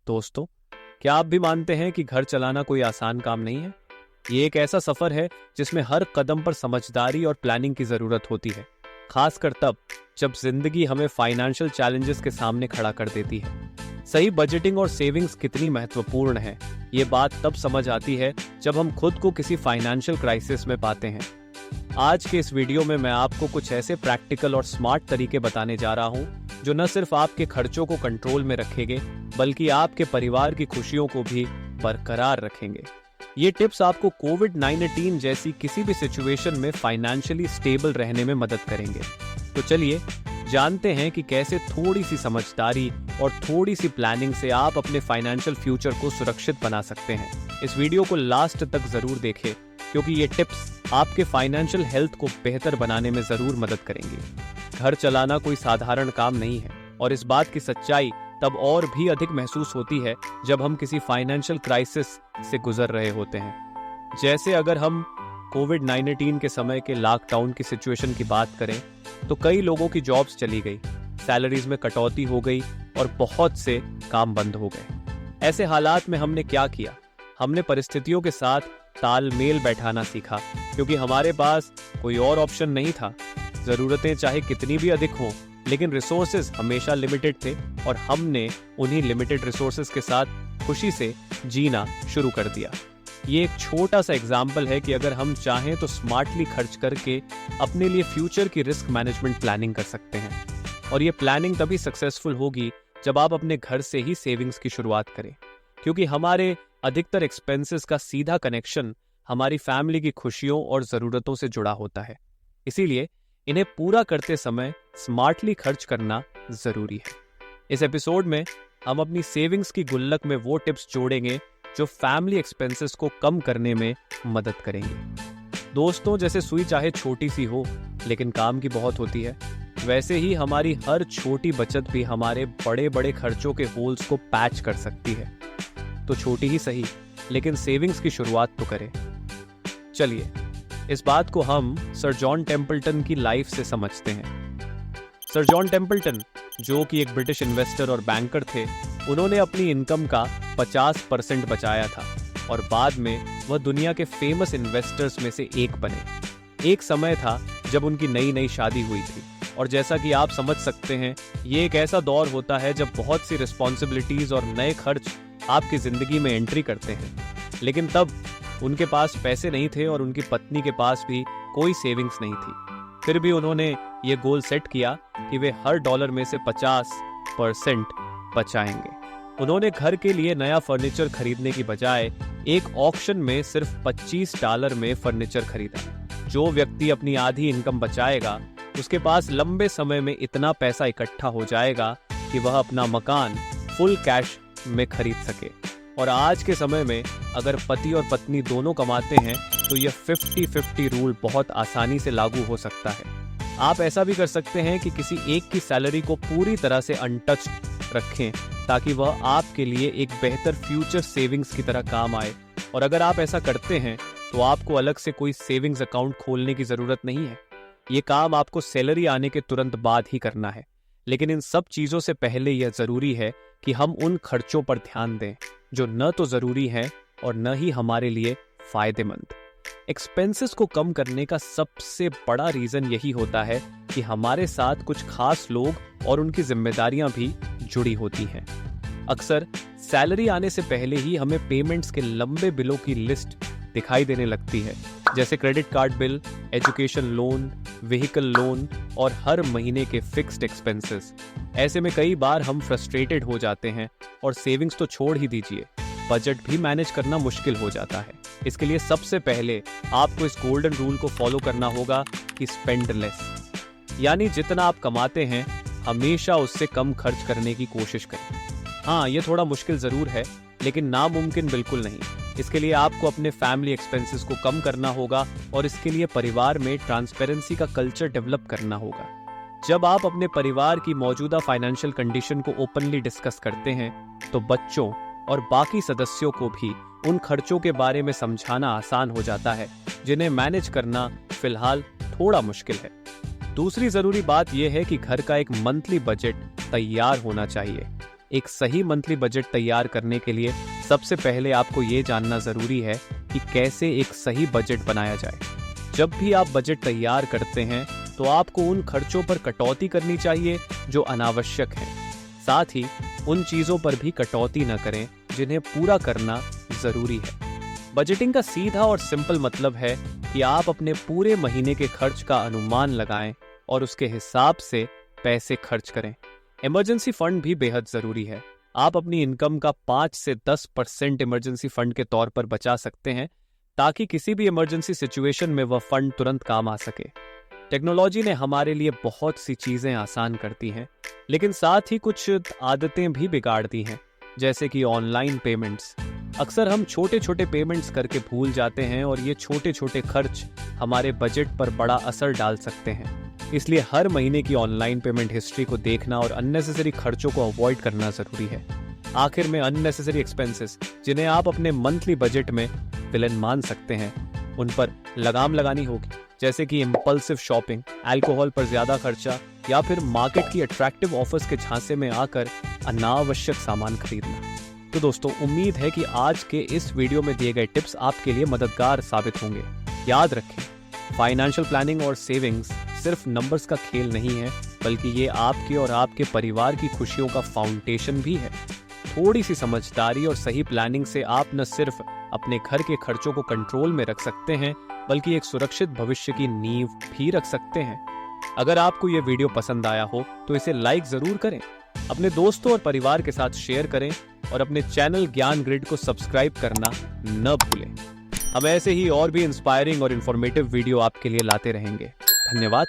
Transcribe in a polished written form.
दोस्तों, क्या आप भी मानते हैं कि घर चलाना कोई आसान काम नहीं है? ये एक ऐसा सफर है जिसमें हर कदम पर समझदारी और प्लानिंग की जरूरत होती है, खासकर तब जब जिंदगी हमें फाइनेंशियल चैलेंजेस के सामने खड़ा कर देती है। सही बजटिंग और सेविंग्स कितनी महत्वपूर्ण है, ये बात तब समझ आती है जब हम खुद को किसी फाइनेंशियल क्राइसिस में पाते हैं। आज के इस वीडियो में मैं आपको कुछ ऐसे प्रैक्टिकल और स्मार्ट तरीके बताने जा रहा हूँ जो न सिर्फ आपके खर्चों को कंट्रोल में रखेंगे बल्कि आपके परिवार की खुशियों को भी बरकरार रखेंगे। ये टिप्स आपको कोविड-19 जैसी किसी भी सिचुएशन में फाइनेंशियली स्टेबल रहने में मदद करेंगे। तो चलिए जानते हैं कि कैसे थोड़ी सी समझदारी और थोड़ी सी प्लानिंग से आप अपने फाइनेंशियल फ्यूचर को सुरक्षित बना सकते हैं। इस वीडियो को लास्ट तक जरूर देखें क्योंकि ये टिप्स आपके फाइनेंशियल हेल्थ को बेहतर बनाने में जरूर मदद करेंगी। घर चलाना कोई साधारण काम नहीं है और इस बात की सच्चाई तब और भी अधिक महसूस होती है जब हम किसी फाइनेंशियल क्राइसिस से गुजर रहे होते हैं। जैसे अगर हम कोविड-19 के समय के लॉकडाउन की सिचुएशन की बात करें तो कई लोगों की जॉब्स चली गई, सैलरीज में कटौती हो गई और बहुत से काम बंद हो गए। ऐसे हालात में हमने क्या किया? हमने परिस्थितियों के साथ तालमेल बैठाना सीखा क्योंकि हमारे पास कोई और ऑप्शन नहीं था। जरूरतें चाहे कितनी भी अधिक हों, लेकिन रिसोर्सेज हमेशा लिमिटेड थे और हमने उन्हीं लिमिटेड रिसोर्सेज के साथ खुशी से जीना शुरू कर दिया। ये एक छोटा सा एग्जाम्पल है कि अगर हम चाहें तो स्मार्टली खर्च करके अपने लिए फ्यूचर की रिस्क मैनेजमेंट प्लानिंग कर सकते हैं। और ये प्लानिंग तभी सक्सेसफुल होगी जब आप अपने घर से ही सेविंग्स की शुरुआत करें, क्योंकि हमारे अधिकतर एक्सपेंसेस का सीधा कनेक्शन हमारी फैमिली की खुशियों और जरूरतों से जुड़ा होता है। इसीलिए इन्हें पूरा करते समय स्मार्टली खर्च करना जरूरी है। इस एपिसोड में हम अपनी सेविंग्स की गुल्लक में वो टिप्स जोड़ेंगे जो फैमिली एक्सपेंसेस को कम करने में मदद करेंगे। दोस्तों, जैसे सुई चाहे छोटी सी हो लेकिन काम की बहुत होती है, वैसे ही हमारी हर छोटी बचत भी हमारे बड़े बड़े खर्चों के होल्स को पैच कर सकती है। तो छोटी ही सही, लेकिन सेविंग्स की शुरुआत तो करें। चलिए इस बात को हम सर जॉन टेम्पल्टन की लाइफ से समझते हैं। सर जॉन टेम्पल्टन, जो कि एक ब्रिटिश इन्वेस्टर और बैंकर थे, उन्होंने अपनी इनकम का 50% बचाया था और बाद में वह दुनिया के फेमस इन्वेस्टर्स में से एक बने। एक समय था जब उनकी नई नई शादी हुई थी और जैसा कि आप समझ सकते हैं, ये एक ऐसा दौर होता है जब बहुत सी रिस्पॉन्सिबिलिटीज और नए खर्च आपकी जिंदगी में एंट्री करते हैं। लेकिन तब उनके पास पैसे नहीं थे और उनकी पत्नी के पास भी कोई सेविंग्स नहीं थी। फिर भी उन्होंने ये गोल सेट किया कि वे हर डॉलर में से 50% बचाएंगे। उन्होंने घर के लिए नया फर्नीचर खरीदने की बजाय एक ऑक्शन में सिर्फ $25 में फर्नीचर खरीदा। जो व्यक्ति अपनी आधी इनकम बचाएगा, उसके पास लंबे समय में इतना पैसा इकट्ठा हो जाएगा कि वह अपना मकान फुल कैश में खरीद सके। और आज के समय में अगर पति और पत्नी दोनों कमाते हैं तो यह 50-50 रूल बहुत आसानी से लागू हो सकता है। आप ऐसा भी कर सकते हैं कि किसी एक की सैलरी को पूरी तरह से अनटच्ड रखें ताकि वह आपके लिए एक बेहतर फ्यूचर सेविंग्स की तरह काम आए। और अगर आप ऐसा करते हैं तो आपको अलग से कोई सेविंग्स अकाउंट खोलने की जरूरत नहीं है। ये काम आपको सैलरी आने के तुरंत बाद ही करना है। लेकिन इन सब चीजों से पहले यह जरूरी है कि हम उन खर्चों पर ध्यान दें जो न तो जरूरी हैं और न ही हमारे लिए फायदेमंद। एक्सपेंसेस को कम करने का सबसे बड़ा रीजन यही होता है कि हमारे साथ कुछ खास लोग और उनकी जिम्मेदारियां भी जुड़ी होती हैं। अक्सर सैलरी आने से पहले ही हमें पेमेंट्स के लंबे बिलों की लिस्ट दिखाई देने लगती है, जैसे credit card bill, education loan, vehicle loan और हर महीने के फिक्स्ड एक्सपेंसेस। ऐसे में कई बार हम फ्रस्ट्रेटेड हो जाते हैं और सेविंग्स तो छोड़ ही दीजिए, बजट भी मैनेज करना मुश्किल हो जाता है। इसके लिए सबसे पहले आपको इस गोल्डन रूल को फॉलो करना होगा कि स्पेंड लेस, यानी जितना आप कमाते हैं हमेशा उससे कम खर्च करने की कोशिश करें। हाँ, ये थोड़ा मुश्किल जरूर है लेकिन नामुमकिन बिल्कुल नहीं। इसके लिए आपको अपने फैमिली एक्सपेंसेस को कम करना होगा और इसके लिए परिवार में ट्रांसपेरेंसी का कल्चर डेवलप करना होगा। जब आप अपने परिवार की मौजूदा फाइनेंशियल कंडीशन को ओपनली डिस्कस करते हैं तो बच्चों और बाकी सदस्यों को भी उन खर्चों के बारे में समझाना आसान हो जाता है जिन्हें मैनेज करना फिलहाल थोड़ा मुश्किल है। दूसरी जरूरी बात यह है कि घर का एक मंथली बजट तैयार होना चाहिए। एक सही मंथली बजट तैयार करने के लिए सबसे पहले आपको ये जानना जरूरी है कि कैसे एक सही बजट बनाया जाए। जब भी आप बजट तैयार करते हैं तो आपको उन खर्चों पर कटौती करनी चाहिए जो अनावश्यक हैं। साथ ही उन चीजों पर भी कटौती न करें जिन्हें पूरा करना जरूरी है। बजटिंग का सीधा और सिंपल मतलब है कि आप अपने पूरे महीने के खर्च का अनुमान लगाएं और उसके हिसाब से पैसे खर्च करें। इमरजेंसी फंड भी बेहद जरूरी है। आप अपनी इनकम का 5 से 10% इमरजेंसी फंड के तौर पर बचा सकते हैं ताकि किसी भी इमरजेंसी सिचुएशन में वह फंड तुरंत काम आ सके। टेक्नोलॉजी ने हमारे लिए बहुत सी चीजें आसान करती हैं, लेकिन साथ ही कुछ आदतें भी बिगाड़ दी हैं, जैसे कि ऑनलाइन पेमेंट्स। अक्सर हम छोटे छोटे पेमेंट्स करके भूल जाते हैं और ये छोटे छोटे खर्च हमारे बजट पर बड़ा असर डाल सकते हैं। इसलिए हर महीने की ऑनलाइन पेमेंट हिस्ट्री को देखना और अननेसेसरी खर्चों को अवॉइड करना जरूरी है। आखिर में अननेसेसरी एक्सपेंसेस जिन्हें आप अपने मंथली बजट में विलेन मान सकते हैं, उन पर लगाम लगानी होगी, जैसे कि इम्पल्सिव शॉपिंग, अल्कोहल पर ज्यादा खर्चा या फिर मार्केट की अट्रैक्टिव ऑफर्स के झांसे में आकर अनावश्यक सामान खरीदना। तो दोस्तों, उम्मीद है कि आज के इस वीडियो में दिए गए टिप्स आपके लिए मददगार साबित होंगे। याद रखें, फाइनेंशियल प्लानिंग और सेविंग्स सिर्फ नंबर्स का खेल नहीं है, बल्कि ये आपके और आपके परिवार की खुशियों का फाउंडेशन भी है। थोड़ी सी समझदारी और सही प्लानिंग से आप न सिर्फ अपने घर के खर्चों को कंट्रोल में रख सकते हैं, बल्कि एक सुरक्षित भविष्य की नींव भी रख सकते हैं। अगर आपको ये वीडियो पसंद आया हो तो इसे लाइक जरूर करें, अपने दोस्तों और परिवार के साथ शेयर करें और अपने चैनल ज्ञान ग्रिड को सब्सक्राइब करना न भूलें। हम ऐसे ही और भी इंस्पायरिंग और इंफॉर्मेटिव वीडियो आपके लिए लाते रहेंगे। धन्यवाद।